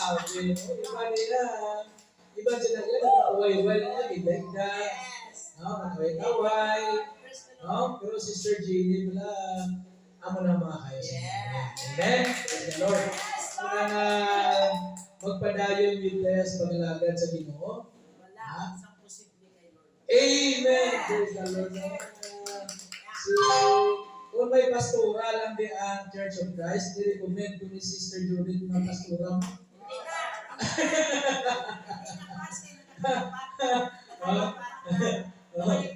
Okay, no? Iba sila yan, nakakaway-way na yan, ibigda, no? Nakaway-taway, no? Pero Sister Jeannie pala, amo na mga kayo sa inyo. Amen? Praise the Lord. Muna nga magpadayon with us pag-alagad sa Ginoo. Ha? Amen! Praise the Lord. Si, kung may pastora lang di ang Church of Christ, i-recommend ko ni Sister Judith na pastora mo. Okay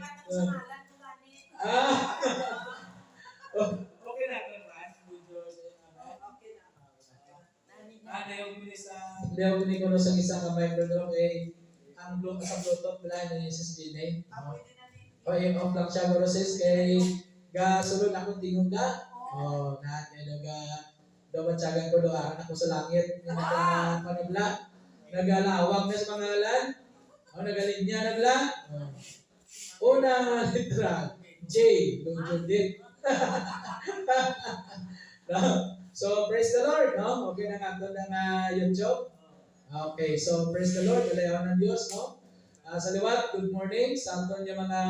na, Leo ko ni Kuno sa isang kamay ko doon ang Bluetooth sa Bluetooth pala ni Sis Gine. O off lang siya pero sis kay sulod ako tingog na. Na damatsagan ko doon ako sa langit nga nagpanabla. Nagalawag na sa pangalan. Nagalinya nagla. Una litra J, Judith. So, praise the Lord, no? Okay na nga doon ng YouTube. Okay, so praise the Lord, alayawan ng Diyos, no? Sa liwat, good morning sa aton yung mga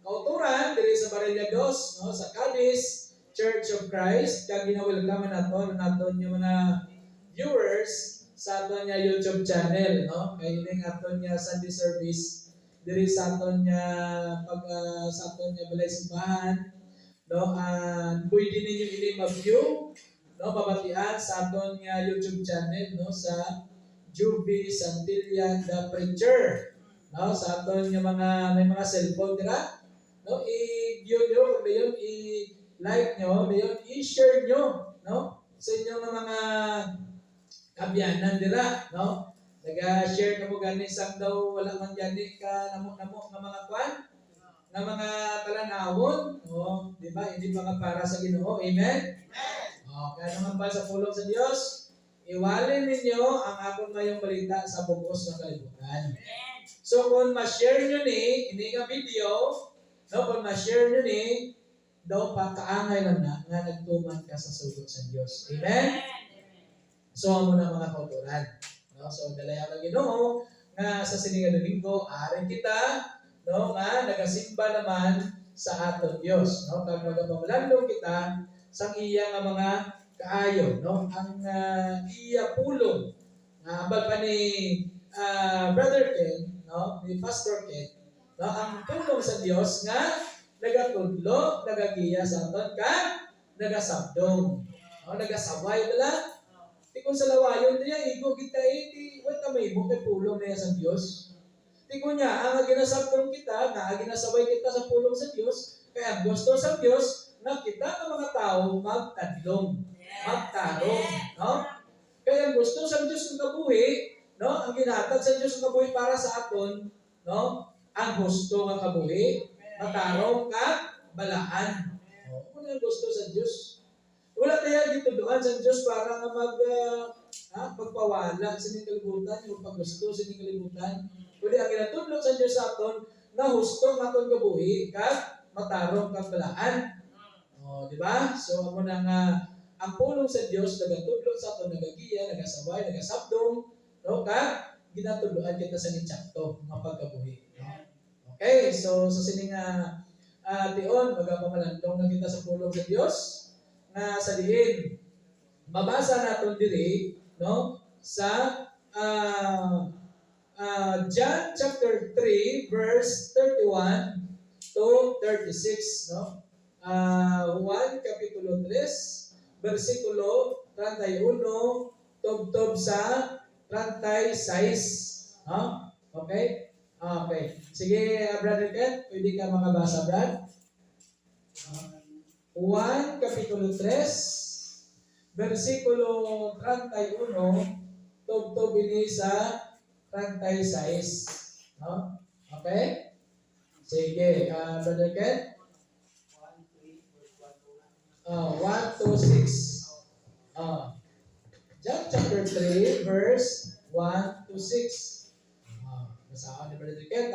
kauturan diri sa Barilla Dos, no? Sa Cadiz Church of Christ. Kag ginawelcome naton ang aton yung mga viewers sa aton niya YouTube channel, no? Kay ini aton niya Sunday service diri sa aton niya sa aton niya balay simbahan, no? Pwede ninyo ini mag-view, no? Babatian sa aton niya YouTube channel, no? Sa Juby Santillan the Preacher, no? Sa aton niya may mga cellphone dira, no? I-view nyo, dayon i-like nyo, dayon i-share nyo, no? Sa inyong mga kabyanan dira, no? Naga-share ka mo gani sang daw wala man gani ka namo-namo nga mga kwan, nga mga talanawon, no? Di ba? Hindi mga para sa Ginoo. Amen? Kaya naman ba sa pulong sa Diyos, iwalin ninyo ang akong ngayong balita sa bugos ng kalibutan. So kung ma-share nyo ni, ini nga video, no? Kung ma-share nyo ni, daw pa kaangay lang na nga nagtuman ka sa sugot sa Diyos. Amen? So amo na mga kauturan. No? So dalayan ng Ginoo nga sa sininga Domingo, aring kita, no, nga nagasimba naman sa aton Dios, no? Kag magapamalandong kita sa iya nga mga kaayo, no? Ang iya pulong nga ambal pa ni Brother Ken, no? Ni Pastor Ken, no? Ang pulong sa Dios nga nagatudlo, nagagiya sa aton kag nagasabdong, no? Nagasaway bala. Ti kung sa lawayon niya, igo kita ti wala ka may kay pulong niya sa Dios. Ti ko niya, ang ginasabdong kita, nga ginasabay kita sa pulong sa Dios, kaya gusto sa Dios na kita ng mga tao magtadlong, magtarong, no? Kaya gusto sa Dios ng kabuhi, no? Ang ginatag sa Dios ng kabuhi para sa aton, no? Ang gusto ng kabuhi, matarong ka balaan. Kung ang gusto sa Dios, wala kaya dito doon sa Diyos para nga magpawala sa inyong kalibutan, yung paggusto sa inyong kalibutan. Kundi ang ginatudlo sa Diyos sa aton, na husto nga aton kabuhi, kag matarong kag balaan. Di ba? So, amo na nga, ang pulong sa Diyos, nagatudlo sa aton, nagagiya, nagasaway, nagasabdong, no? Kag ginatudloan kita sa nichakto, mga pagkabuhi. No? Okay, so sa sining tion, magapamalandong na kita sa pulong sa Diyos, na sa diin mabasa naton diri, no, sa John chapter 3 verse 31 to 36, no? Juan kapitulo 3 bersikulo 31 tubtob sa 36, no? Okay? Okay. Sige, Brother Ken, pwede ka makabasa, Brad? Juan kapitulo 3 versikulo 31 tubtob ini sa 36, no? Okay? Sige, Brother Ken. 1 to 6. John chapter 3 verse 1 to 6. Basahan ni Brother Ken,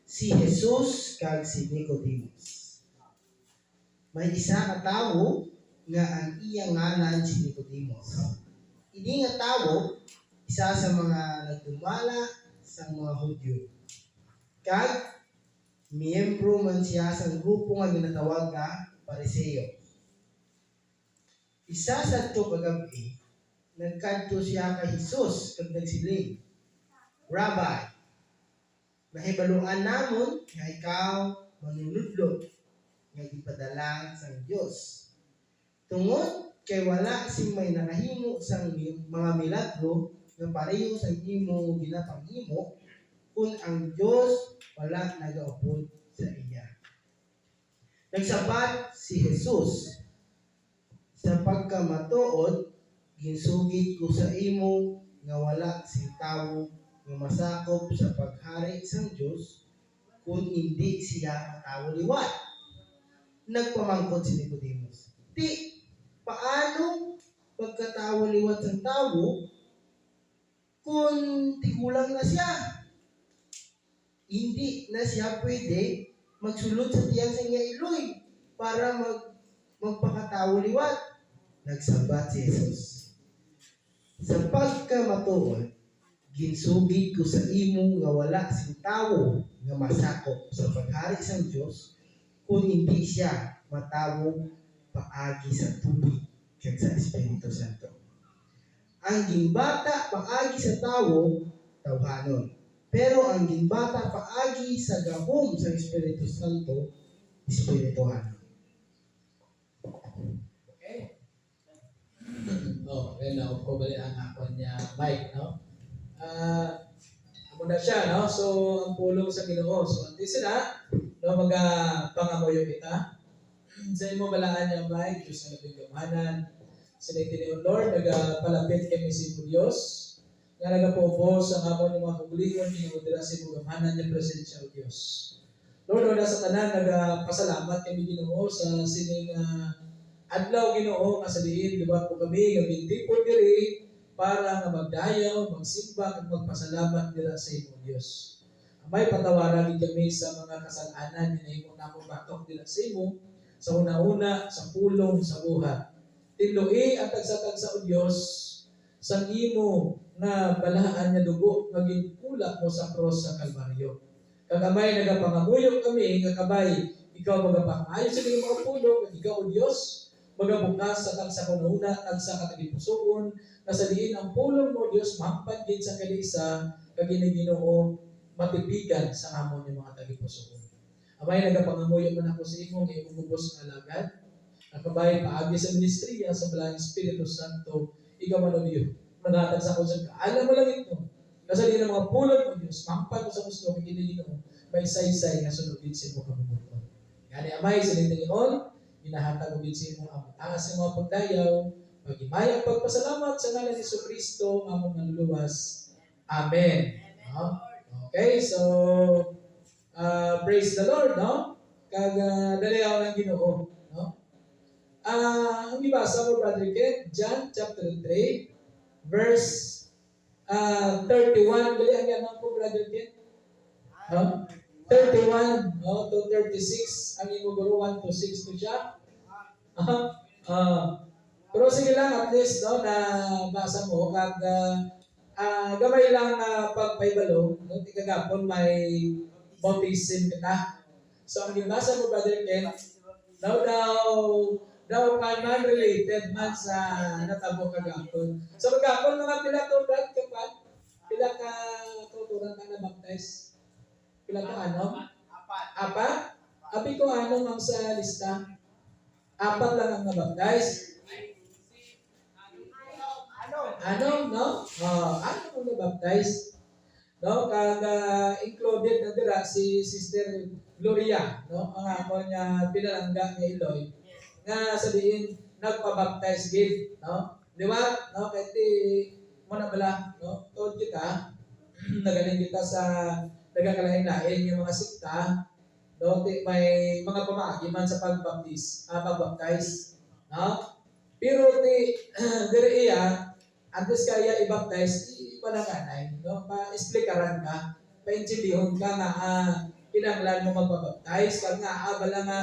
Si Jesus kag si Nicodemus. May isa ka tawo nga ang iya ngalan si Nicodemus. Ini nga tawo isa sa mga nagdumala sa mga Hudyo. Kag miyembro man siya sa grupo nga ginatawag nga Pariseo. Isa sa ito kagabi, nagkadto siya kay Jesus kag nagsiling, Rabbi, mahibaluan namon nga ikaw manunudlo nga gipadala sa Dios. Tungod kay wala sing may nakahimo sang mga milagro nga pareho sa imo ginapangimo kung ang Dios wala nagaupod sa iya. Nagsabat si Jesus, sa pagkamatuod, ginsugid ko sa imo nga wala sing tawo nga masakop sa paghari sang Dios kung hindi siya matawo liwat. Nagpamangkot si Nicodemus, Di, paano pagkatawo liwat ng tawo kung tigulang na siya? Hindi na siya pwede magsulod sa tiyan sa iya iloy para magpakatawo liwat. Nagsabat si Jesus, sa pagkamatuod, ginsugid ko sa imo nga wala sing tawo nga masakop sa paghari sang Dios kung hindi siya matawo paagi sa tubig kag sa Espiritu Santo. Ang ginbata paagi sa tawo tawhanon, pero ang ginbata paagi sa gahom sa Espiritu Santo espirituhanon. Okay? Oh, well, now, ko bali ang ako niya mic, no? Amo na siya, no? So, ang pulong sa Ginoo. So, anti sila, no, pangamoyo kita. Sa imo balaan niya mic, Diyos na labing gamanan. Sila tiniyon, Lord, nagapalapit kami sa Diyos, nga nagapupos ang amon ng mga kugulingon, kinudira sa imo gamanan niya presensya o Diyos. Lord, wala sa tanan, nagapasalamat kami Ginoo sa sining adlaw Ginoo nga sa diin liwat po kami nga gintipon diri para nga magdayaw, magsimba ug magpasalamat dira sa imong Dios. May patawaran gid kami sa mga kasalanan nga nahimo namo batok dira sa imo sa una-una sa pulong sa buhat. Tinloi ang tagsa-tagsa o Dios sa imo nga balahaan nga dugo nga ginpula mo sa cross sa Kalbaryo. Kagamay nagapangamuyok kami nga kabay ikaw magapangayo sa mga pulo ug ikaw o Dios magabukas sa tagsa kununa tagsa katagipusoon kasaliin ang pulong mo Dios mampad gid sa kalisa kag Ginoo matipigan sa amon yung mga tagipusoon. Amay nagapangamuyo man ako sa imo nga imubos nga alagad. Nakabay paagi sa ministriya sa Balang Espiritu Santo ikaw man Dios. Manatag sa kusa ka. Alam mo lang ito. Kasaliin ang mga pulong mo Dios mampad sa gusto kag Ginoo may saysay nga sunugin sa imo kabubuton. Gani amay sa Ginoo ginahatag ugid sa imo ang taas sa mga pagdayaw, paghimayang pagpasalamat sa ngalan ni Kristo among manluluwas. Amen. No? Okay, so praise the Lord, no? Kag daliaw ng Ginoo, no? Ang ibasa mo Brother Ken, John chapter 3 verse 31 dali ang yan po Brother Ken. No? 31 no, to 36 ang imo guro 1 to 6 to siya. Pero sige lang at least no na basa mo kag gamay lang pagpaybalo no tigagapon may baptism kita. So ang ginasa mo Brother Ken, daw man related man sa natabo kagapon. So kagapon mga pila to Brad kapan? Pila ka tuturan ka na baptize? Pila ka ano? Apat? Abi ko ano ang sa lista? Apat lang ang nabaptize. Ano, no? Ano ang nabaptize? No, kag included na dira si Sister Gloria, no? Ang ako niya pinalangga ni Eloy. Nga sabihin nagpabaptize gid, no? Di ba? No, kay ti mo na bala, no? Tod kita nagaling kita sa nagakalain-lain yung mga sikta, no? May mga pamaagi man sa pagbaptize, no? Pero diri iya antes kaya i-baptize ipananganay, no? Pa-explikaran ka, pa-intindihon ka nga kinahanglan mo magbaptize kag nga bala nga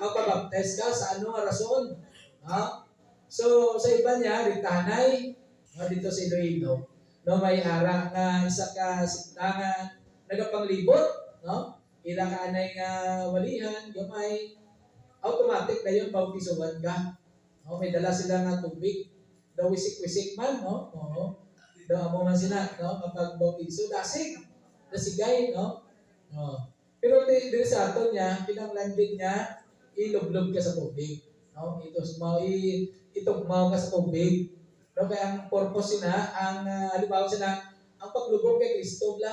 magbaptize ka sa ano nga rason, no? So sa iba niya ritanay, no? Dito sa Iloilo no may ara nga isa ka sintangan nagapanglibot, no? Ila ka anay nga walihan gamay automatic na yun bautizuhan ka. No, may dala sila nga tubig. Daw wisik-wisik man, no? Oo. Daw amo man sila, no? Kapag bautizo, dasig. Dasigay, no? No. Pero dito sa ato niya, pinanglandin niya, ilublob ka sa tubig. No? Itugmaw ka sa tubig. No? Kaya ang purpose sina, halimbawa sina, ang paglubog kay Kristo la.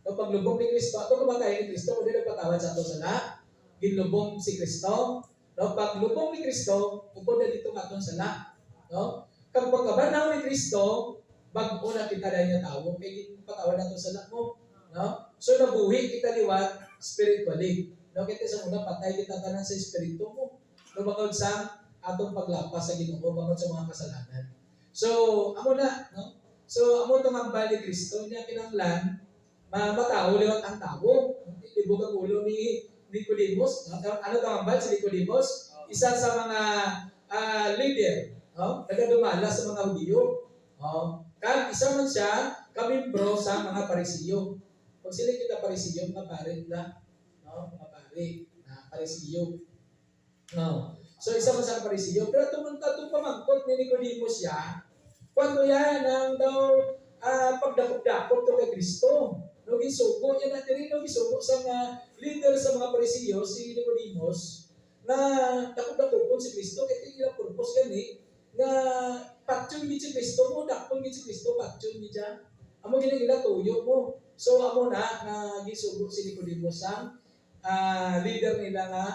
No, paglubog ni Kristo, ato kumakay ni Kristo, kung nagpatawad sa ato sala, ginlubong si Kristo. No, paglubong ni Kristo, upod na dito nga aton sala. No? Kag pagkabanaw ni Kristo, bag-o na kita dahil nga tao, kay patawad na ato sala mo. No? So nabuhi kita liwat spiritually. No, kita sa una patay kita tanan sa espiritu mo. No, bangod sa atong paglapas sa Ginoo bangod sa mga kasalanan. So, amo na, no? So, amo tong ambal ni Kristo niya kinahanglan matao liwat ang tao. Libog ang ulo ni Nicodemus. No? Ano tong ambal si Nicodemus? Isa sa mga leader, no? Nagadumala sa mga Hudyo. No? Kag isa man siya kamimbro sa mga Parisiyo. Pag sila kita Parisiyo, mga pare na, no? Mga pare na Parisiyo. No. So isa man sa Parisiyo, pero tumunta itong pamangkot ni Nicodemus siya, kwando yan ang daw pagdakop-dakop to kay Kristo. No, gisugo yan natin rin, no, gisugo sa mga leader sa mga Parisiyo, si Nicodemus, na dakop-dakopon si Kristo, kaya tingin ang purpose gani, na patyon gid si Kristo mo, dakpon gid si Kristo, patyon gid siya. Amo ginagila tuyo mo. So amo na gisugo si Nicodemus ang leader nila nga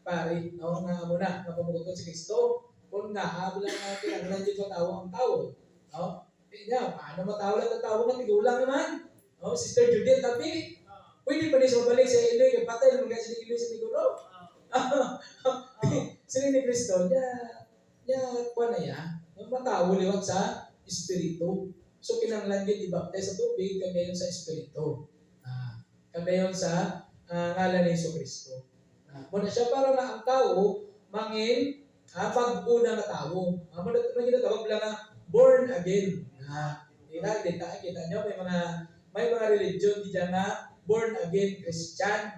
pare, no, nga amo na napamugot si Kristo. Kung habla natin ang nandiyo sa tao ang tao, no? Niya, paano matawala ang tao nga tigulang naman? No, Sister Judith, tapi pwede pa din sa mabalik sa Iloy, kay patay naman kasi ni Iloy sa Niguro. Sila ni Kristo, kuha na yan, matawo liwat sa Espiritu. So, kinanglan yun i-baptize sa tubig, kagayon sa Espiritu. Kagayon sa ngalan ni Yesu Kristo. Muna siya para na ang tao, mangin, pag-una na tao. Muna ginatawag lang na born again. Kita nyo, may mga religion diyan na born again Christian.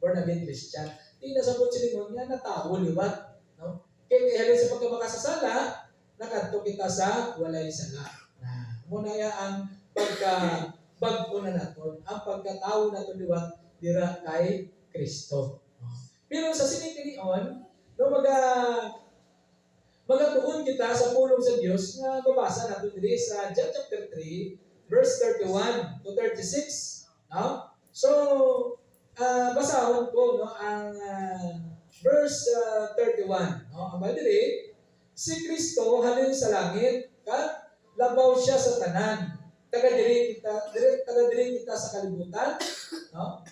Born again Christian. Di nasabot si Lingon nga na tao liwat. No? Kaya halin sa pagkamakasasala, nakadto kita sa walay sala. Muna ya ang pagka-bag-o na naton, ang pagkatao naton liwat dira kay Kristo. Pero sa sinitinion, no, magatuon kita sa pulong sa Dios nga babasa nato diri sa John chapter 3 verse 31 to 36. No? So basahon ko, no, ang verse 31. No? Ang diri, si Kristo halin sa langit kag labaw siya sa tanan. Taga diri kita sa kalibutan, no?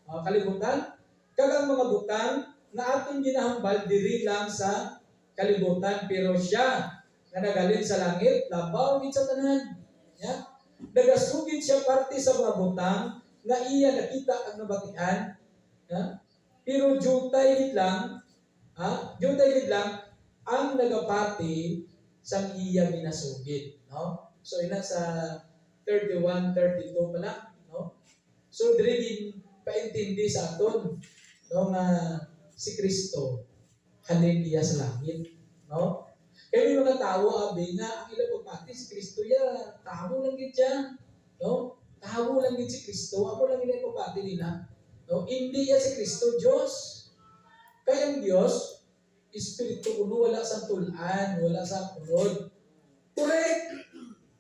Kalibutan kag ang mga butang na aton ginahambal diri lang sa kalibutan, pero siya nga nagalin sa langit labaw gid sa tanan. Ya? Nagasugid siya parte sa mga butang na iya nakita ang nabatian. Ya? Pero jutay gid lang ang nagapati sang iya ginasugid, no? So ina sa 31, 32 pala, no? So diri din paintindi sa aton, no, nga si Kristo halin iya sa langit, no? Kaya may mga tao abi nga ang ilang pagpati si Kristo ya tao lang gid siya, no? Tao lang gid si Kristo, amo lang ilang pagpati nila, no? Hindi ya si Kristo Dios. Kaya ang Dios Espiritu kuno, wala sa tulan, wala sa kurod. Correct!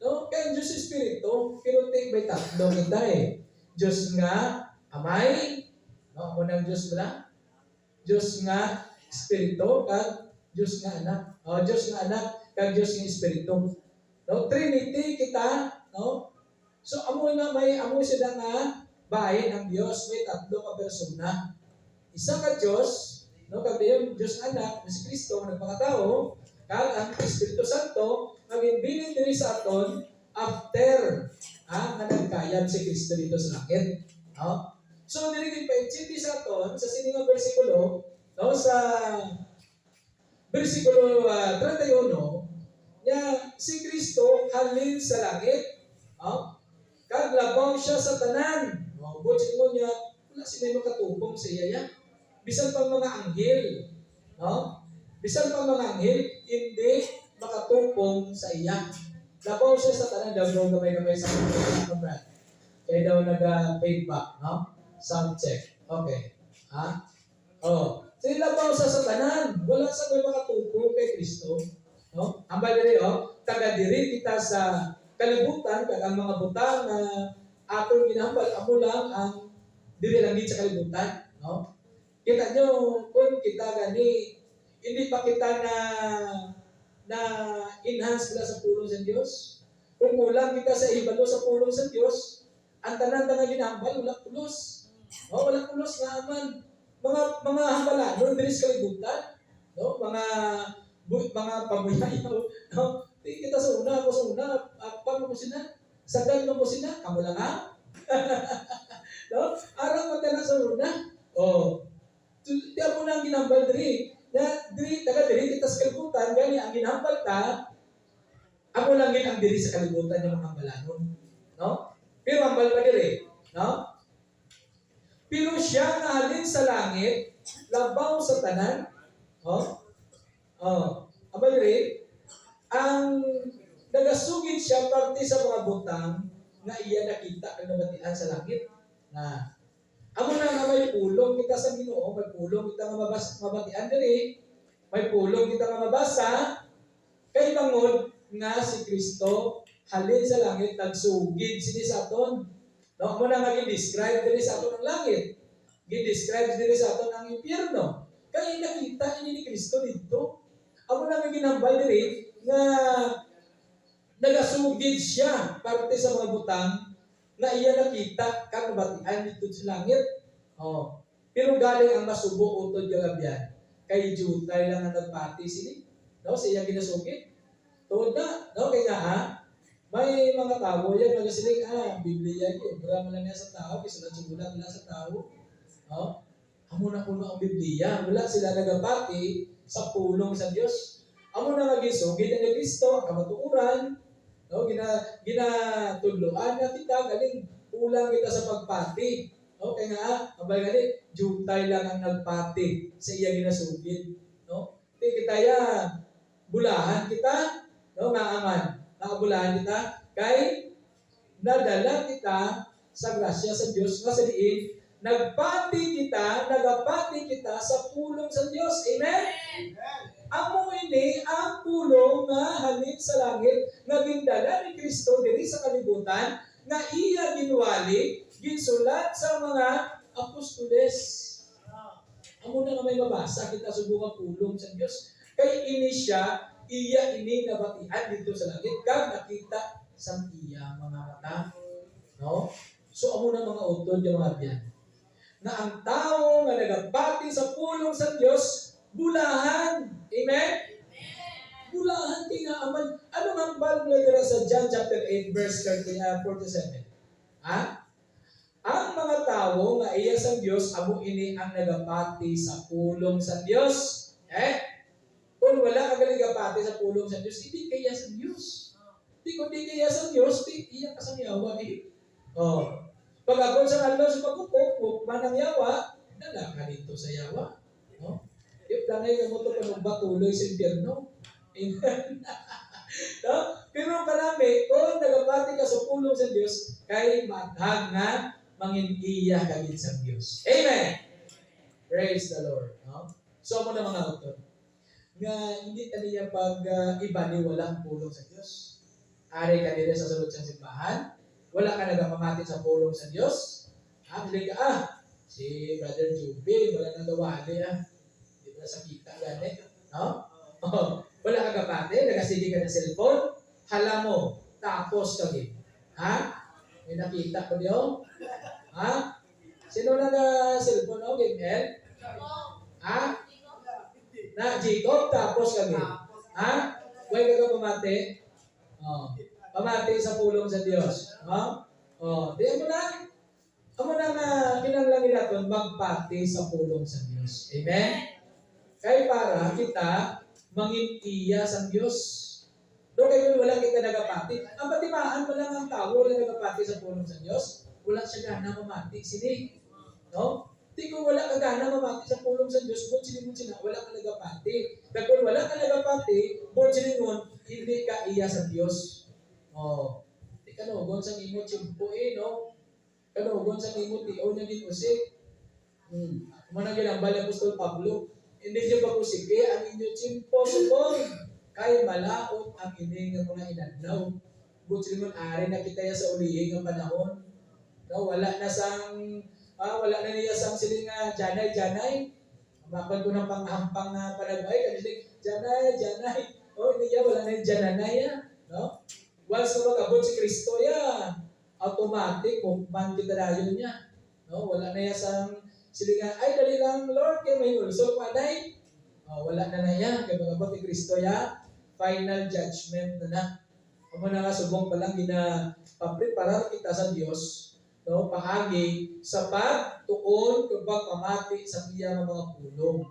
No? Kaya Diyos Espiritu, pero take by tatlo kita eh. Diyos nga amay, no? Unang Diyos ba? Diyos nga Espiritu, kag Diyos nga anak. Diyos nga anak, kag Diyos nga Espiritu. No? Trinity kita, no? So amoy sila nga bahin ang Diyos, may tatlo ka persona. Isa ka Diyos, no, kag dayon Diyos anak si Kristo nga nagpakatao, kag ang Espiritu Santo magimbilin diri sa aton after nga nagkayad si Kristo dito sa langit. No? So diri gid paintindi sa aton sa sining nga bersikulo, no, sa bersikulo 31 nya si Kristo halin sa langit. Kag labaw siya sa tanan. Butsin mo niya, wala sila makatupong sa iya. Bisan pang mga anghel. Bisan pang mga anghel, hindi makatupong sa iya. Labaw siya sa tanan, daw gamay-gamay sa mga. Kaya daw nag-feedback, sound check. Okay. Sila labaw sa tanan. Wala sa may makatupong kay Kristo. Ang diri, taga diri kita sa kalibutan, kag ang mga butang na atong ginahambal, amo lang ang diri lang sa kalibutan. Kita nyo, kung kita gani, hindi pa kita na enhance mula sa pulong sa Diyos. Kung kulang kita sa ibalo sa pulong sa Diyos, ang tanan-tanan ginahambal, wala pulos. Wala pulos nga aman. Mga hambalanon, diri sa kalibutan. Mga pamuyayaw. Kita sa una, ako sa una, paano mo sila? Sagdan mo sila, kamo lang ha? Araw mo na sa una. Di mo na ang ginambal diri. Taga diri, kita sa kalibutan, gani ang ginambal ka, ako lang yun ang diri sa kalibutan yung mga hambalanon. Pero hambal pa diri. Pero siya nga halin sa langit, labaw sa tanan, abay diri, ang nagasugid siya parte sa mga butang na iya nakita ang nabatian sa langit. Amo na nga may pulong kita sa Ginoo, may pulong kita nga mabatian diri, may pulong kita nga mabasa, kay bangod nga si Kristo halin sa langit, nagsugid sini sa aton. Amo na nga gi-describe diri sa aton ang langit. Gi-describe diri sa aton ang impyerno. Kay nakita ini ni Kristo dito. Amo na nga ginambal diri nga nagasugid siya parte sa mga butang na iya nakita kang batian dito sa langit. Pero galing ang masubo utod yung abyan. Kay jutay lang ang nagpati sini. Sa iya ginasugid. Tuod na. Kaya nga may mga tao yan nagasiling, Biblia yun. Drama lang niya sa tao. Kisulat-sulat lang sa tao. Amo na kuno ang Biblia. Wala sila nagapati sa pulong sa Diyos. Amo na nagisugid ang Kristo, ang kamatuuran, ginatudloan na kita, galing ulang kita sa pagpati. Kaya nga, abay galing, jutay lang ang nagpati sa iya ginasugid. Hindi kita bulahan kita, mga aman, nakabulahan kita, kay nadala kita sa grasya sa Diyos, nga sa diin, nagapati kita sa pulong sa Diyos. Amen? Amo ini ang pulong nga halin sa langit nga gindala ni Kristo diri sa kalibutan nga iya ginwali ginsulat sa mga apostoles. Amo na nga may mabasa kita subong pulong sa Dios kay ini siya iya ini nabatian dito sa langit kag nakita sa iya mga mata. So amo na mga utod yung mga biyan na ang tao nga nagapati sa pulong sa Dios bulahan. Amen? Bulahan kay nga aman. Ano nga ang balay sa John chapter 8 verse 47? Ang mga tao nga iya sa Dios amo ini ang nagapati sa pulong sa Dios. Kung wala ka galigapati sa pulong sa Dios, hindi kaya sa Dios. Kung di kaya sa Dios, iya ka sa yawa Pag ako sa Allah sa pagkupok, manang yawa, dala ka dito sa yawa. Yung langay ka mo ito patuloy sa impyerno. Amen. Pero karami, kung nagapati ka sa pulong sa Diyos, kay maghag nga manginiya kagid sa Diyos. Amen. Praise the Lord. So mo na mga autor, nga hindi taniya pag ibaniwala ang pulong sa Diyos. Ari ka nila sa sulod sa simbahan, wala ka nagapamati sa pulong sa Diyos. Bili ka, si Brother Juby, wala nang gawali Di ba sa kita gani? Wala ka kapate, nagasigi ka ng cellphone, hala mo, tapos kagi. May nakita ko diyo? Sino nag-cellphone o, Gimel? Na Jacob, tapos kagi. Huwag ka pamati? Pamati sa pulong sa Diyos. Di amo na nga kinanglangi natin magpati sa pulong sa Diyos. Amen? Kaya para kita manginiya sa Diyos. No, kaya kung wala kita nagapati, ang patimaan pa lang ang tao wala nagapati sa pulong sa Diyos, wala siya gana mamati. Sini, no? Di kung wala ka gana mamati sa pulong sa Diyos, mo sila, wala ka nagapati. Kaya kung wala ka nagapati, mo sila hindi ka iya sa Diyos. Oh, di ka nogon sa imo chimpo no? Kanogon sa imo tiyo niya ginusik. Muna ginambal ang Apostol Pablo, hindi niyo pagusiki ang inyo chimpo subong, kay malaot ang ini ng mga inadlaw. Butsi mo ari na kita ya sa ulihi ng panahon. No, wala na niya sang siling janay. Mapan ko ng panghampang na panagay kasi janay. Oh, hindi ya wala na yung jananay ya, no? Once na mag-abot si Kristo ya, automatic man kita dayon niya. No, wala na ya sang silinga ay dali lang Lord kay may ulso paday. Wala na niya kay mag-abot ni Kristo ya, final judgment na. Amo na nga subong pa lang gina-prepare kita sa Dios, no, paagi sa pagtuon kung pamati sa iya nga mga pulong.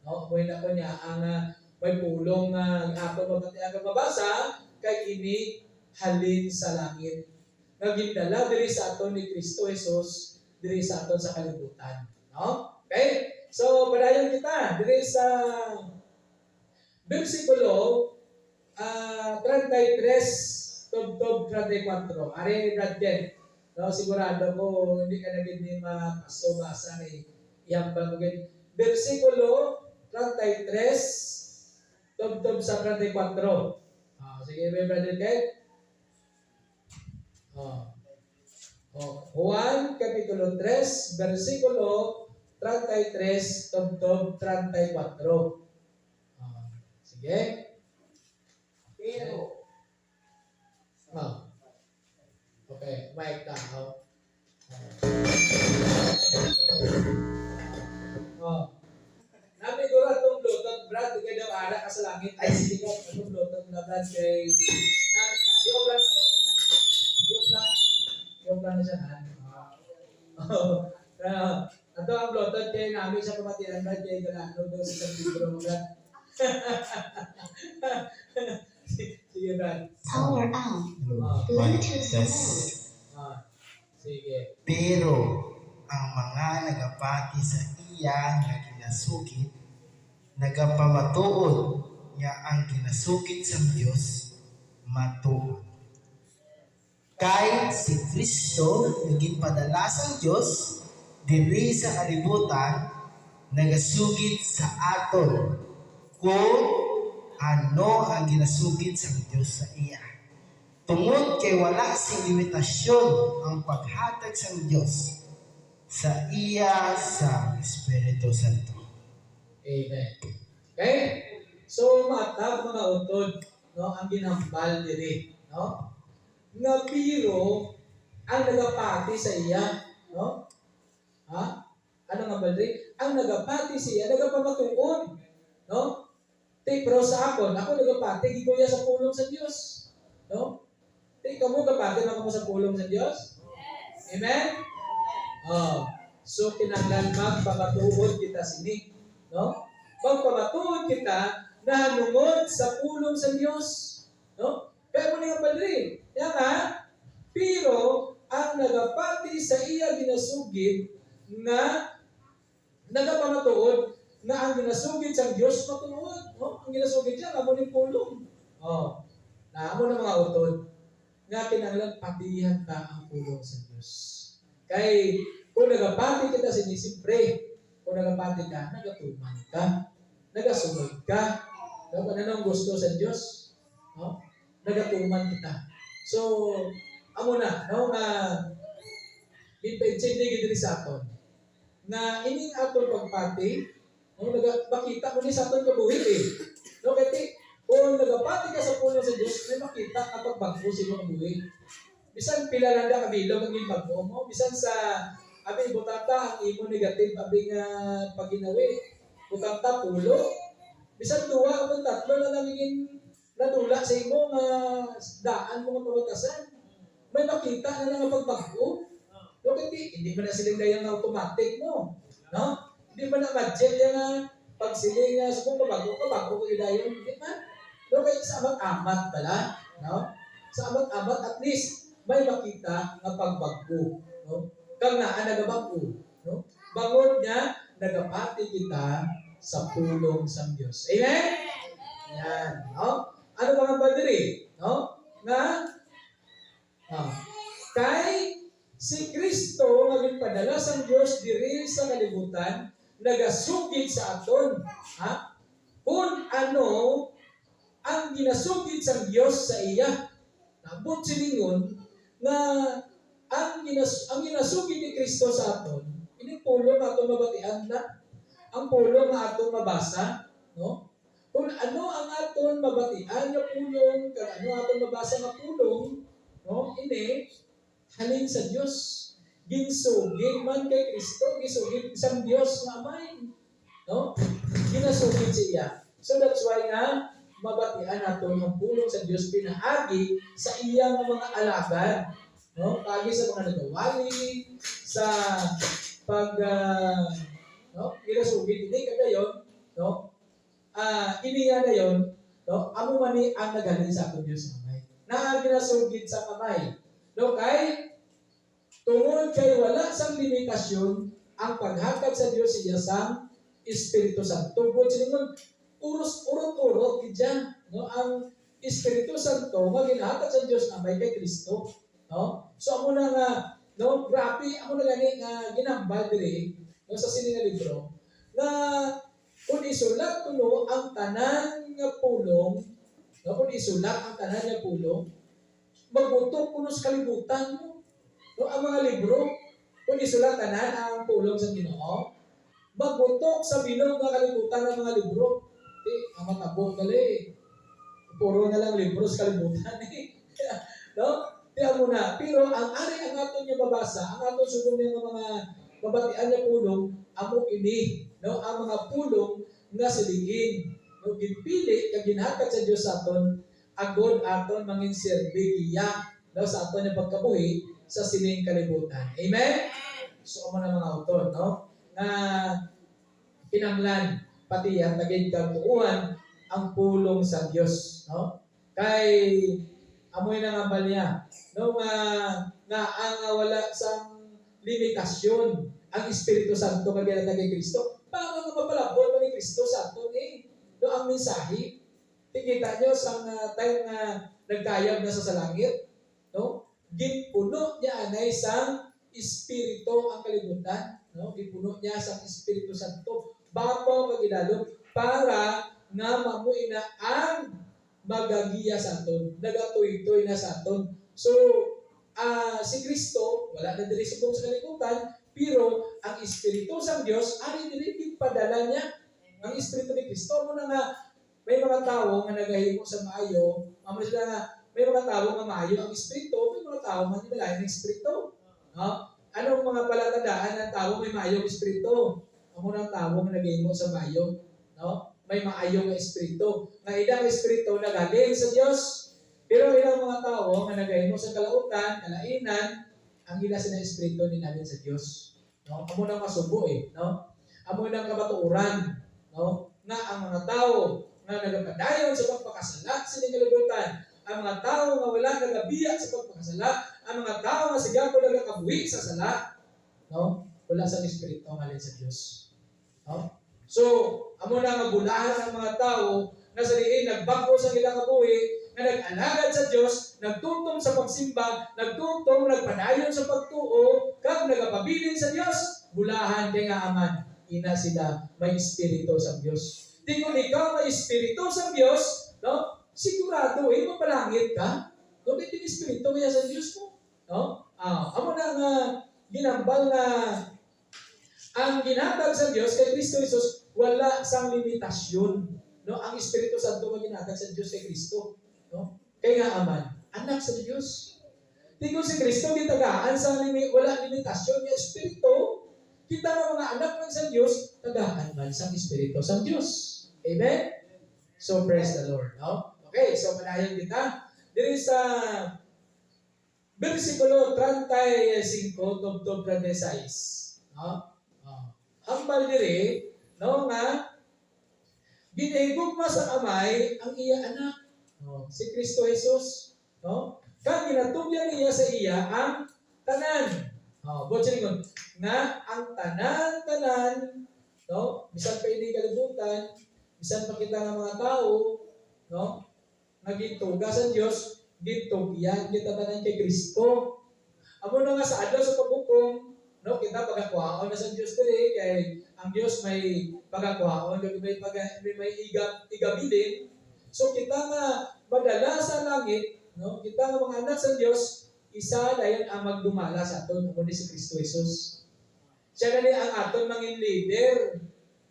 No, amoy na ko niya ang may pulong nga ato mabati ang mabasa kay ini halin sa langit. Nagindala diri sa aton ni Kristo Jesus diri sa aton sa kalibutan. No? Okay? So, padayon kita diri sa versikulo 33 tub 34. Ari Bradden. No, sigurado ko hindi ka na gid ni mapaso basa ni iyang bagay. Versikulo 33 tub sa 34. Sige, may brother Kate. Juan Kapitulo 3, versikulo 33, tub 34. Sige. Pero, Okay, mic tao. Nabi ko lang itong Bluetooth, Brad, kaya daw ara ka sa langit. Ay, sige ko, itong Bluetooth na Brad kay... Yung plan na siya na. Ato ang Bluetooth kay namin sa pamatiran, Brad, kay galano daw sa libro, Brad. Sige, Brad. Power on. Bluetooth mode. Sige. pero ang mga nagapati sa iya nga ginasukit, nagapamatuod nga ang ginasukit sa Dios matuod. Kay si Kristo naging padala sa Dios diri sa kalibutan, nagasugit sa aton kung ano ang ginasugit sa Dios sa iya. Tungod kay wala sing limitasyon ang paghatag sa Dios sa iya sa Espiritu Santo. Amen. Okay? So, matag mga utod, no, ang ginambal diri, no? Nga biro ang nagapati sa iya, no? Ha? Ano nga baldri? Ang nagapati sa iya, nagapamatuon, no? Pero sa ako nagapati, gikuya sa pulong sa Dios, no? Kamo kapati na mo sa pulong sa Dios? Yes. Amen? So, kinahanglan magpamatuod kita sini, no? Magpamatuod kita na hanungod sa pulong sa Dios, no? Kaya mo nga baldri, pero ang nagapati sa iya ginasugid na nagapamatuod na ang ginasugid sa Dios matuod, no? Ang ginasugid siya amo ni pulong. Na amo na mga utod nga kinahanglan patihan ta ang pulong sa Dios. Kay kung nagapati kita sinisipre, kung nagapati ka, nagatuman ka, nagasunod ka, no? Anong gusto sa Dios? No? Nagatuman kita. So, amo na, no, nga ipensindi diri sa aton na ining aton pagpati, no, bakita mo ni sa aton kabuhi no, kaya kung nagapati ka sa puno sa Diyos, may makita kapag bagbo sa iyong kabuhi. Bisan pila lang ka kabilog ang iyong bagbo mo, bisan sa abi butata ang imo negative abi nga paginawi, butata pulo, bisan duwa o tatlo na naging nadula sa imo nga daan mo nga pamatasan, may makita na nga pagbago. No, hindi mo na siling dayang automatic mo, no? Hindi mo na budget yung pag siling subong kabago ko idayon, di ba? No, kay sa amat-amat pala, no? Sa amat-amat at least may makita nga pagbago, no? Kang naa nagabago, no? Bangod niya nagapati kita sa pulong sa Dios. Amen. Yan, no? Ano mga badiri, no? Nga kay si Kristo nga ginpadala sang Dios diri sa kalibutan nagasugid sa aton, ha? Kung ano ang ginasugid sang Dios sa iya. Nabot siningon nga ang ginasugid ni Kristo sa aton, ini pulo nga aton mabatian na, ang pulo nga aton mabasa, no? Kung ano ang aton mabatian nga pulong, kung ano aton mabasa nga pulong, no? Ini halin sa Dios. Ginsugid man kay Kristo, gisugid sang Dios nga Amay, no? Ginasugid siya. So that's why nga mabatian naton ang pulong sa Dios pinaagi sa iyang mga alagad, no? Paagi sa mga nagawali, sa pag no? Ginasugid ini kadayon, no? Ini nga dayon, no? Amo man ni ang nagaling sa aton Dios Amay. Na ginasugid sa kamay. No, kay tungod kay wala sang limitasyon ang paghatag sa Dios iya sang Espiritu Santo. Tungod siningon urot-urot kidya, no, ang Espiritu Santo nga ginahatag sa Dios Amay kay Kristo, no? So amo na nga, no, grabe amo na gani nga ginambal diri, no, sa sini nga libro na kung isulat kuno ang tanan nga pulong, no, kung isulat ang tanan nga pulong, magbutok kuno sa kalibutan mo. No, ang mga libro, kung isulat tanan ang pulong sa Ginoo, magbutok sa bilog nga kalibutan ng mga libro. Ang matabo gali. Puro na lang libro sa kalibutan no? Tiyan mo na. Pero ang ari ang aton niya babasa, ang aton sugong niya mga mabatian niya pulong, amo ini, no? Ang mga pulong nga siligin. No? Ginpili, kag ginhatag sa Dios aton, agod aton mangin serbigiya, no? Sa aton niya pagkabuhi sa sining kalibutan. Amen? So, amo na mga auton, no? Na kinanglan pati ang naging kabuuan ang pulong sa Dios, no? Kay amoy na nga niya, no, nga ang wala sang limitasyon ang Espiritu Santo nga ginatag kay Kristo. Para nga mapalabot man ni Kristo sa aton no, ang mensahe. Tikita nyo sa time na nagkayag na sa langit, no? Ginpuno niya anay sang Espiritu ang kalibutan, no? Ginpuno niya sang Espiritu Santo. Bapo kagidalo para nga mamuin na ang magagiya sa aton, nagatoy-toy na sa aton. So, si Kristo, wala na diri subong sa kalibutan, pero ang Espiritu sa Dios, ari diri padala niya. Ang Espiritu ni Kristo mo na nga, may mga tao nga nagahimo sa maayo, mamo sila nga, may mga tao nga maayo ang Espiritu, may mga tao man nila ang Espiritu. No? Anong mga palatandaan ng tao may maayong Espiritu? Amo ng tao nga nagahimo sa maayo, no? May maayong Espiritu. Nga ilang Espiritu nagaling sa Dios. Pero ilang mga tao nga nagahimo sa kalautan, kalainan, ang ila sina Espiritu ni natin sa Dios. No? Amo nang masubo no? Amo nang kabatuuran, no? Nga ang mga tao nga nagapadayon sa pagpakasala sa kalibutan, ang mga tao nga wala nagabiya sa pagpakasala, ang mga tao nga siguro nagakabuhi sa sala, no? Wala sa Espiritu nga sa Dios. No? So, amo na nga bulahan ng mga tao na sa diin nagbago sa ilang kabuhi, nga nag-alagad sa Dios, nagtutom sa pagsimba, nagtutom, nagpadayon sa pagtuo, kag nagapabilin sa Dios, bulahan kay nga aman, ina sila may Espiritu sa Dios. Di kung ikaw may Espiritu sa Dios, no? Sigurado, mapalangit ka. No, may Espiritu kaya sa Dios mo. No? Amo na nga ginambal na ang ginatag sa Dios kay Kristo Jesus, wala sang limitasyon. No? Ang Espiritu Santo nga ginatag sa Dios kay Kristo. No? Kaya nga aman, anak sa Dios. Di kung si Kristo gitagaan sa wala limitasyon ng Espiritu, kita nga mga anak ng sa Diyos, tagaan man sa Espiritu sa Diyos. Amen? So, praise the Lord. No? Okay, so panayon kita. Diri sa versikulo 35, tubtob 36. No? Hambal diri, no, nga, ginahigugma sa amay ang iya anak. Si Kristo Jesus, no? Kag ginatugyan niya sa iya ang tanan. Butchering nga ang tanan, no? Bisan pa ini kalibutan, bisan pa kita nga mga tao, no? Nagituga sa Dios, gitugyan kita tanan kay Kristo. Amo na nga sa adlaw sa paghukom, no? Kita pagakuhaon na sa Dios diri kay ang Dios may pagakuhaon, may igabilin. So kita nga madala sa langit, no? Kita nga mga anak sa Dios, isa dayon ang magdumala sa aton amo ni si Kristo Jesus. Siya gani ang aton mangin leader,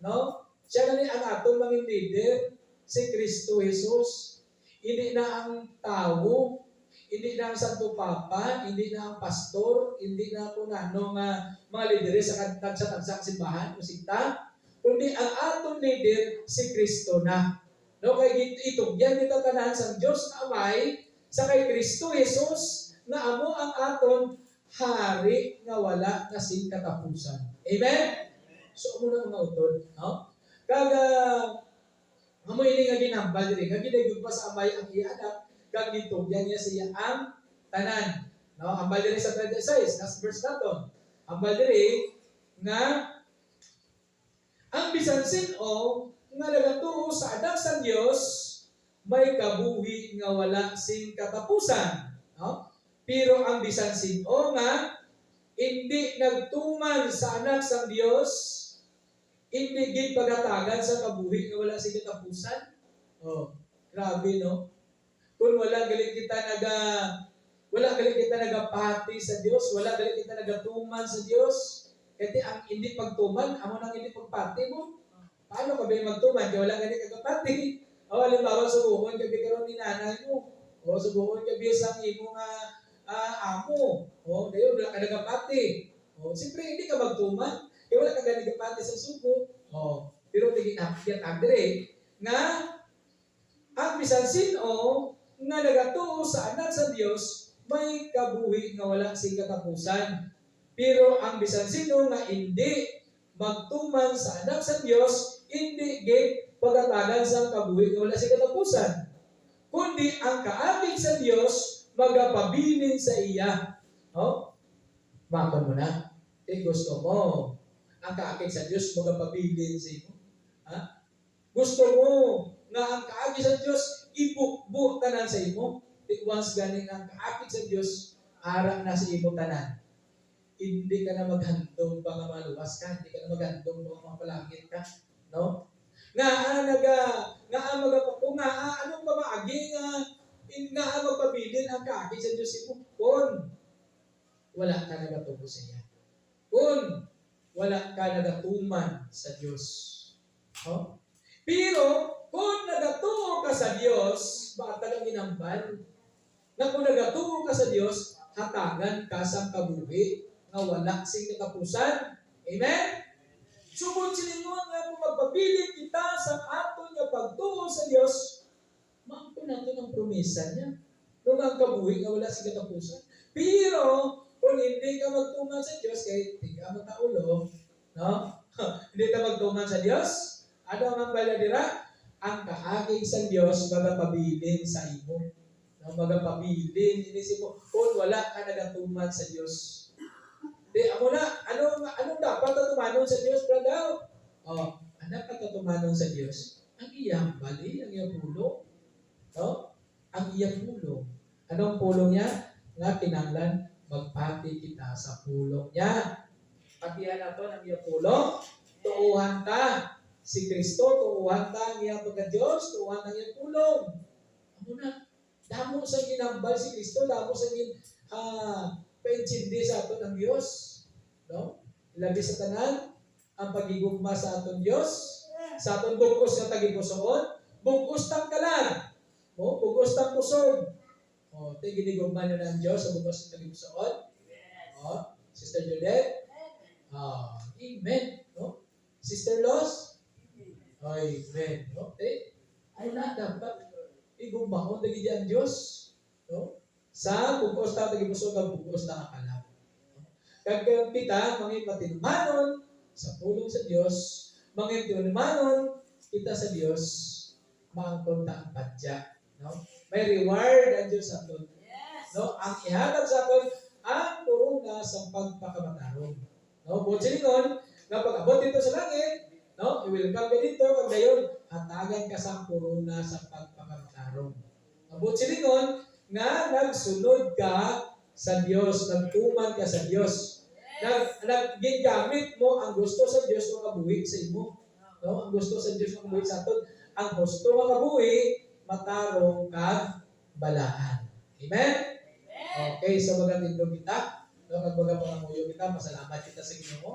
no? Siya gani ang aton mangin leader, si Kristo Jesus. Hindi na ang tao, hindi na ang Santo Papa, hindi na ang pastor, hindi na kung ano nga mga leader sa tagsa-tagsa simbahan o sikta, kundi ang aton leader si Kristo na. No, kay itugyan kita tanan sa Dios na Amay sa kay Kristo Jesus na amo ang aton hari nga wala na sing katapusan. Amen. So amo na mga utod, no? Kaga amo ini nga ginambal diri, nga ginagud pa sa Amay ang iya anak, kag gitugyan niya siya ang tanan. No, ambal diri sa 36, last verse naton. Ambal diri nga ang bisan sin-o nga nagatuo sa anak sa Dios may kabuhi nga wala sing katapusan, no? Pero ang bisan sin-o nga hindi nagtuman sa anak sa Dios, hindi gid pagatagan sa kabuhi nga wala sing katapusan. Grabe, no? Kung wala galit kita nagapati sa Dios, wala galit kita nagatuman sa Dios, kasi ang hindi pagtuman, amo nang hindi pagpati mo. Paano ka ba magtuman? Kaya wala galit kagapati. Halimbawa, subuhon ka karon ni nanay mo. Subuhon ka sa imo nga amo. Dayon wala ka nagapati. Siyempre, hindi ka magtuman. Kaya wala ka galit nagapati sa subo. Pero tigit agdire nga ang bisan sin-o nga nagatuo sa anak sa Dios may kabuhi nga wala sing katapusan. Pero ang bisan sino nga hindi magtuman sa anak sa Dios, hindi gid pagatagan sa kabuhi nga wala sing katapusan. Kundi ang kaabig sa Dios magapabilin sa iya. Makon mo na. Gusto mo ang kaabig sa Dios magapabilin sa iyo. Gusto mo nga ang kaabig sa Dios ibukbuk tanan sa imo. Once ganing ang kaapit sa Dios ara na sa imo tanan. Hindi ka na maghandom pa nga maluwas ka, hindi ka na maghandom pa nga mapalangit ka, no? Anong pamaagi nga magpabilin ang kaapit sa Dios imo kun wala ka nagatubo sa iya. Kun wala ka nagatuman sa Dios. Pero kung nagatuo ka sa Dios, bakit tagang ginambal? Na kung nagatuo ka sa Dios, hatagan ka sa kabuhi nga wala sing katapusan. Amen? Subod siningon nga kung magpabilin kita sa aton nga pagtuo sa Dios, maangko nato ang promesa niya. Nung ang kabuhi nga wala sing katapusan. Pero kung hindi ka magtuman sa Dios, kahit hindi ka mataulo, no? Hindi ka magtuman sa Dios, ano ang baladira? Ang kaagig sa Dios magapabilin sa imo. Magapabilin inisip mo kung wala ka nagatuman sa Dios. Amo na, anong dapat tumanon sa Dios, brother? Anak ka tumanon sa Dios. Ang iyang bali, ang iyang pulong. Ang iyang pulong. Anong pulong niya? Nga kinanglan, magpati kita sa pulong niya. Patihan nato ang iyang pulong. Tuuhan ka. Si Kristo, tuuhan ta ang iyang pagka-Diyos, tuuhan ang iyang pulong. Amo na, damo sa ginambal si Kristo, damo sa paintindi sa aton ng Diyos. No? Labi sa tanan, ang pagigugma sa aton Diyos, sa aton bugos nga tagipusoon, bugos tang kalan, bugos tang pusod. Ginigugma nyo na ang Diyos sa bugos nga tagipusoon. Sister Juliet? Amen. No? Sister Los? Amen. Okay? Ay na dapat igumahon dagi ang Dios, no? Sa bugos ta tagipuso kag bugos ta kalam. Kag kita mangin patinumanon sa pulong sa Dios, mangin tinumanon kita sa Dios, maangkon ta ang padya, no? May reward ang Diyos sa aton. No, ang ihatag sa aton ang korona sa pagpakamatarong. No, butsilingon, nga pag-abot dito sa langit, no, i-welcome ka dito, kag dayon hatagan ka sa korona sa pagpakamatarong. Abot silingon nga nagsunod ka sa Dios, nagtuman ka sa Dios. Naggigamit mo ang gusto sa Dios nga kabuhi sa imo. No, ang gusto sa Dios nga kabuhi sa aton, ang gusto nga kabuhi matarong kag balaan. Amen. Okay, so magatindog kita. No, kag baga pangamuyo kita, pasalamat kita sa Ginoo.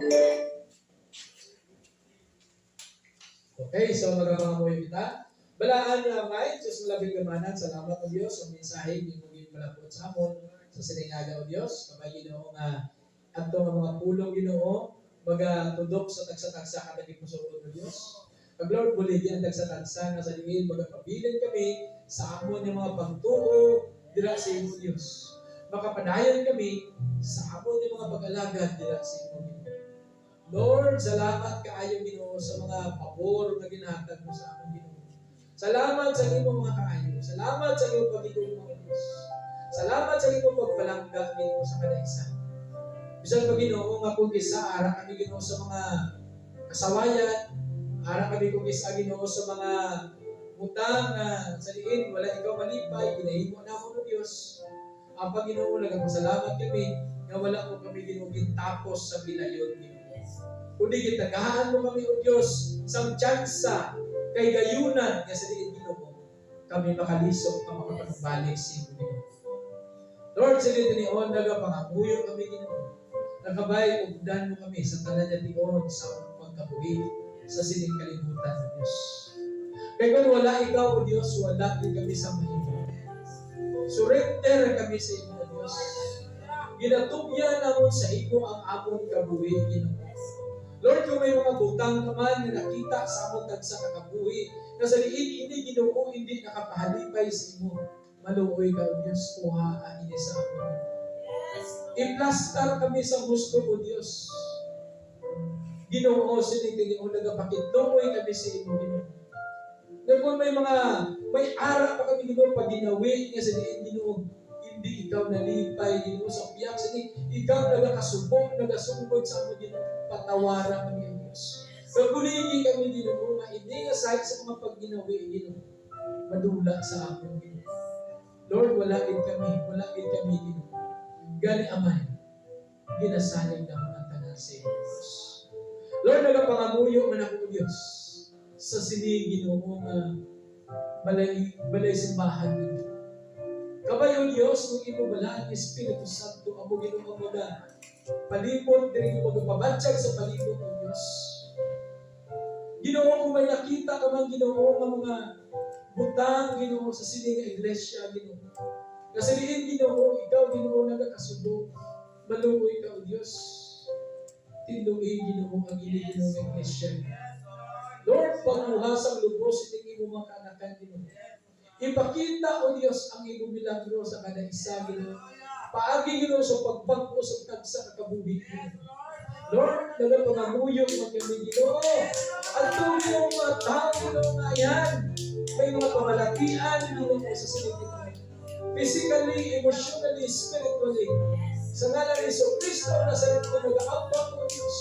Okay, so magamangamuyo kita. Balaan nga may, Diyos malabing gamanan, salamat o Diyos, ang mensahe, gimugin malapot sa amon, sa siningaga o Diyos, kamay Ginoo nga, ato nga mga pulong Ginoo, magatudok sa tagsa-tagsa ka naging musulod o Diyos. Pag Lord, buligi ang tagsa-tagsa nga sa liin, magapabilin kami sa amon yung mga pagtuo, dira sa imo Diyos. Makapadayan kami sa amon yung mga pag-alagad, dira sa imo Ginoo. Lord, salamat kaayo Ginoo sa mga pabor na ginahatag mo sa amon Ginoo. Salamat sa imo mga kaayo. Salamat sa imo pagiging mga Diyos. Salamat sa imo pagpalangga Ginoo sa kada isa. Bisan pa Ginoo nga kung isa ara kami Ginoo sa mga kasawayan, ara kami kung isa Ginoo sa mga utang na sa diin wala ikaw malipay, ginahimo na mo Diyos. Ang Panginoon nagpasalamat kami nga wala mo kami Ginoo gintapos sa bilayon Ginoo. Kundi gitagahan mo kami o Diyos sa tsansa kay gayunan nga sa diin Ginoo kami makalisok ka makapagbalik sa imo Ginoo. Lord, sa gitinion nagapangamuyo kami Ginoo. Nakabay ugdan mo kami sa tanan niya tiyon sa pagkabuhi sa sining kalibutan ng Diyos. Kaya kung wala ikaw o Diyos, wala din kami sa mahimo. Surrender kami sa imo Diyos. Ginatubyan namon sa imo ang amon kabuhi Ginoo. Lord, kung may mga butang ka man na nakita sa among tagsa kakabuhi, na sa liin ini Ginoo hindi nakapahalipay sa imo, maluoy ka o Diyos, kuha ini sa amon. I-plaster kami sa gusto o Diyos. Ginoo, sining Ginoo, nagapakituloy kami sa imo Ginoo. Na kung may ara pa kami Ginoo, pag ginawi nga sa liin Ginoo, hindi ikaw nalipay Ginoo sa piyak sining ikaw nagasubok sa amon Ginoo, patawaran kami ang Diyos. Pagkuligi kami Ginoo, nga hindi nga sa mga pagginawi Ginoo, madula sa amon Ginoo. Lord, wala din kami Ginoo. Gani amay, ginasalig na mga tanan sa iyo Diyos. Lord, nagapangamuyo man ako Diyos sa sining Ginoo nga balay simbahan Ginoo. Kabayo Diyos, kung imo balaan Espiritu Santo, amo Ginoo mga palibot, diri mo magpabatsag sa palibot ng Diyos. Ginoo, kung may nakita ka man Ginoo ng mga butang Ginoo sa sining iglesia Ginoo. Kasi diin Ginoo, ikaw Ginoo nagakasubo, maluoy ka o Diyos. Tinduin Ginoo ang Ginoo ng iglesia. Lord, pagbuhasang lubos ining imo mga kanakan Ginoo. Ipakita o Diyos ang imo milagro sa kada isa Ginoo. Paagi Ginoo sa pagbago sa tagsa kakabuhi Ginoo. Lord, nagapangamuyo mo kami Ginoo. At tulong mga tao Ginoo nga yan. May mga pamalatian Ginoo sa silid Ginoo. Physically, emotionally, spiritually. Sa ngalan ni Kristo na sa ito nag-aambang mo Diyos.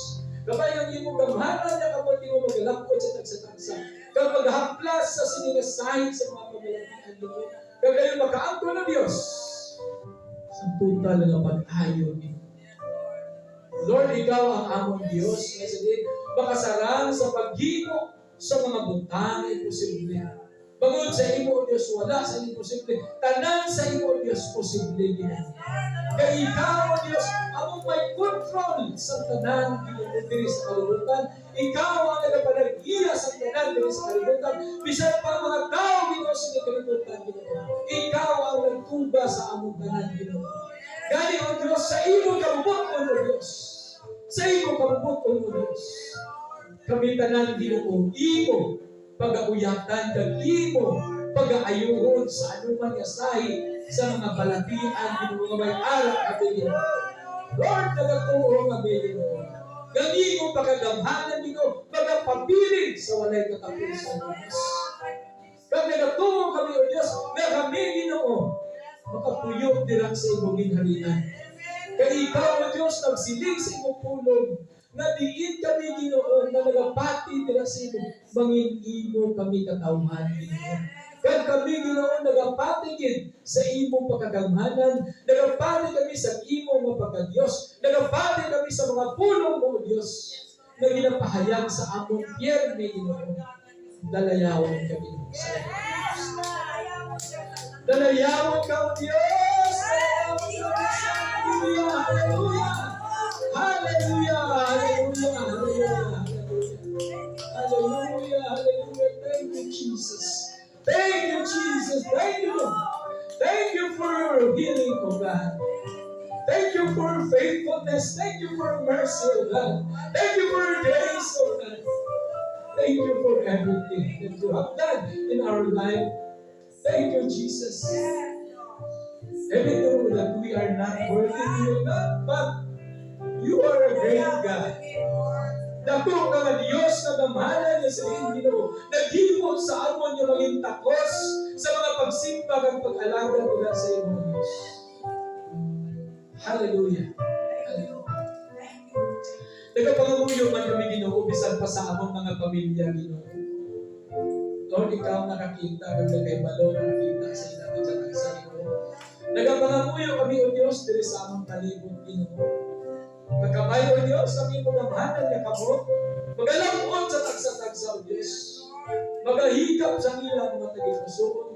Kapag yung imo gamhanan na kapag imo magalakot sa tagsa-tagsa. Kapag haplas sa sinigasahin sa mga pamalatian Ginoo. Kapag yung makaangko na Diyos. Sa total na pag-ayo Ginoo. Lord, ikaw ang among Diyos. Kasi makasarang sa paghimo sa mga butang na imposible. Bangod sa imo, Diyos, wala sa imposible. Tanan sa imo, Diyos, posible Ginoo. Kaya ikaw, Diyos, among may control sa tanan diri sa kalibutan. Ikaw ang nagapanagiya sa tanan diri sa kalibutan. Bisan pa mga tao Ginoo sa kalibutan Ginoo. Ikaw ang nagtuba sa among tanan Ginoo. Gani o Diyos, sa imo kabubuton o Diyos. Sa imo kabubuton o Diyos. Kami tanan Ginoo, imo pag-auyatan kag imo pag-aayuhon sa anuman nga sahi sa mga balatian Ginoo nga may ara kami Ginoo. Lord, nagatuo kami Ginoo. Gani mo pagagamhanan Ginoo, pagapabilin sa walay katapusan Diyos. Kag nagatuo kami o Dios, nga kami Ginoo makapuyog dira sa imong ginharian. Kay ikaw o Dios nagsiling sa imong pulong nga diin kami Ginoo nga nagapati dira sa imong mangin-imo kami katawhan Ginoo. Kag kami Ginoo nagapati gid sa imong pagkagamhanan, nagapati kami sa imong mga pagkadiyos, nagapati kami sa mga pulong mo Dios na ginapahayag sa among piyerno Ginoo. Dalayawon ka Ginoo. Dalayawon ka o Dios. Dalayawon ka Hallelujah. Hallelujah. Hallelujah. Hallelujah. Hallelujah. Hallelujah. Hallelujah. Thank you, Jesus. Thank you, Jesus. Thank you, Lord. Thank you for your healing, O God. Thank you for your faithfulness. Thank you for your mercy, O God. Thank you for your grace, O God. Thank you for everything that you have done in our life. Thank you, Jesus. Everything that we are not worthy, O God, but you are a great God. Dako ka nga Diyos na gamahalan niya sa iyong Ginoo. Naghimo sa amon niya maging takos sa mga pagsimba at pag-alaga nila sa iyong Diyos. Hallelujah. Hallelujah. Nagapangamuyo man kami Ginoo, bisan pa sa among mga pamilya Ginoo. Lord, ikaw nakakita, kay balo nakakita sa ilalim sa tagsa Ginoo. Nagapangamuyo kami o Diyos, diri sa among palibot Ginoo. Pagkamay o Diyos, ang iyong pagmamahalan niya kamo, magalamon sa tagsa-tagsa o Diyos. Magahikap sa ilang mga tagipusoon,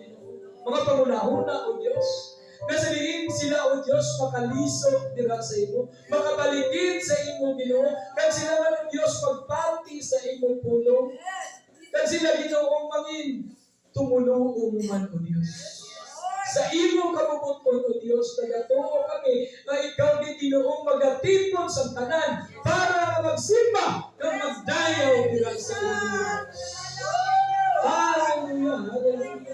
mga pangunahuna o Diyos. Nasaliin sila o Diyos, makalisok dira sa imo, makabalikin sa imo Ginoo, kag sila man o Diyos magpati sa imo pulong, kag sila Ginoong mangin, tumulong man o Diyos. Sa imong kabubuton o Diyos, nagatuo kami na ikaw di Ginoong magatipon sa tanan para magsimba kang magdayaw dira sa imong. Hallelujah! Hallelujah!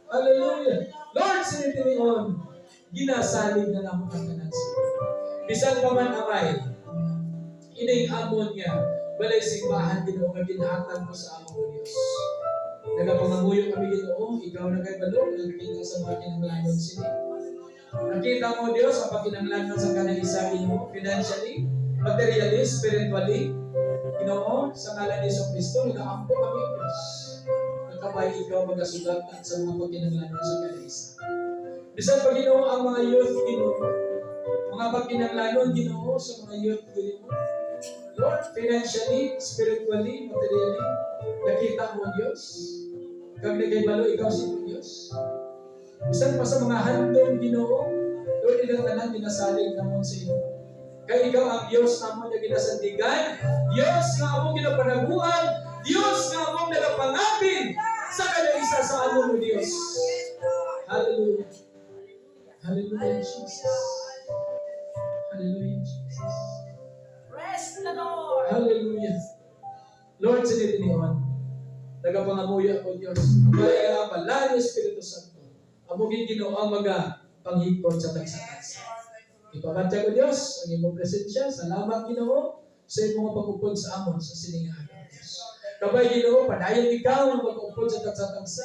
Hallelujah! Lord, sinitinion, ginasalig na naman ang tanan sa iyo. Bisan pa man amay, ining amon niya, balay simbahan Ginoo nga ginhatag mo sa among Diyos. Nagapangamuyo kami Ginoo, ikaw na kay balong, nakita sa mga kinanglanon sila. Nakita mo Diyos ang pagkinanglanon sa kanang isa Ginoo, financially, materially, spiritually. Ginoo, sa ngalan ni Yesu Kristo, nag-aampo kami Diyos. Nagkabay ikaw magasugatan sa mga pagkinanglanon sa kanang isa. Bisan pa Ginoo ang mga youth Ginoo, mga pagkinanglanon Ginoo sa mga youth Ginoo. Lord, financially, spiritually, materially, nakita mo Diyos. Kag nagkaibalo ikaw sa Diyos. Bisan pa sa mga handong Ginoo, Lord, ilang tanan ginasalig namon sa iyo. Kay ikaw ang Diyos namon na ginasandigan, Diyos nga among ginapanaguan, Diyos nga among nagapangapin sa kada isa sa among Diyos. Hallelujah. Hallelujah, Jesus. Hallelujah, Jesus. Praise the Lord. Hallelujah. Lord, sinitiniwan. Nagapangamuya ko Diyos. Kaya pala ni Espiritu Santo. Amugin Ginoo ang mga panghikot sa tagsa-tagsa. Ipabantay ko Diyos, ang imong presensya. Salamat Ginoo sa imong pag-upod sa amon sa siningahan. Kabay Ginoo, padayon ikaw ang pag-upod sa tagsa-tagsa.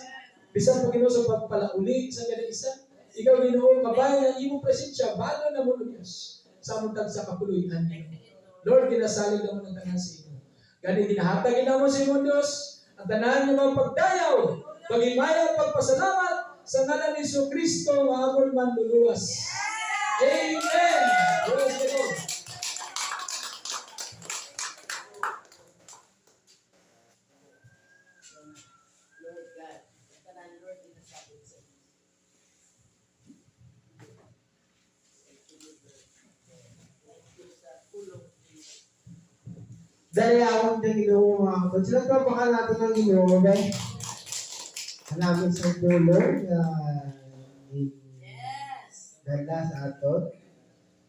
Bisan po Ginoo sa pagpalauli sa kada isa. Ikaw Ginoo, kabay ang imong presensya. Balo na mo Diyos sa among tagsa kapuluyan Ginoo. Lord, ginasalig naman ang tanan sa imo. Gani ginahatag mo sa imo Diyos, ang tanan ng mga pagdayaw, pagimaya, pagpasalamat sa ngalan ni Yesu Kristo, ang amon manluluwas. Amen. Praise the Lord. Lord God, tanan Lord inasabot sa iyo. Thank you sa tulong niyo. Dalayawon ng Ginoo mga kapatid. Sila trapakan natin ng Ginoo, okay? Salamat sa tulong na Yes. ganda sa aton,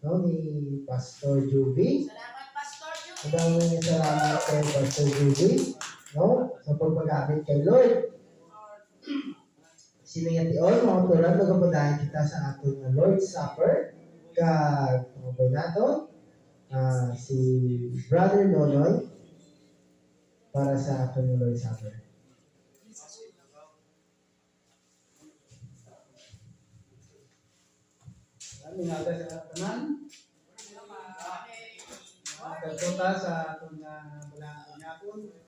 no, ni Pastor Juby. Salamat Pastor Judy. Maraming salamat kay Pastor Juby, no, sa pagpagamit kay Lord. Siningatiyon, mga turan, magpapadahin kita sa aton na Lord's Supper. Kag, mga ba nato? Si Brother Nonoy para sa aton na Lord's Supper. Kami nga sa tanan. Pagpunta sa atong balaan yapon.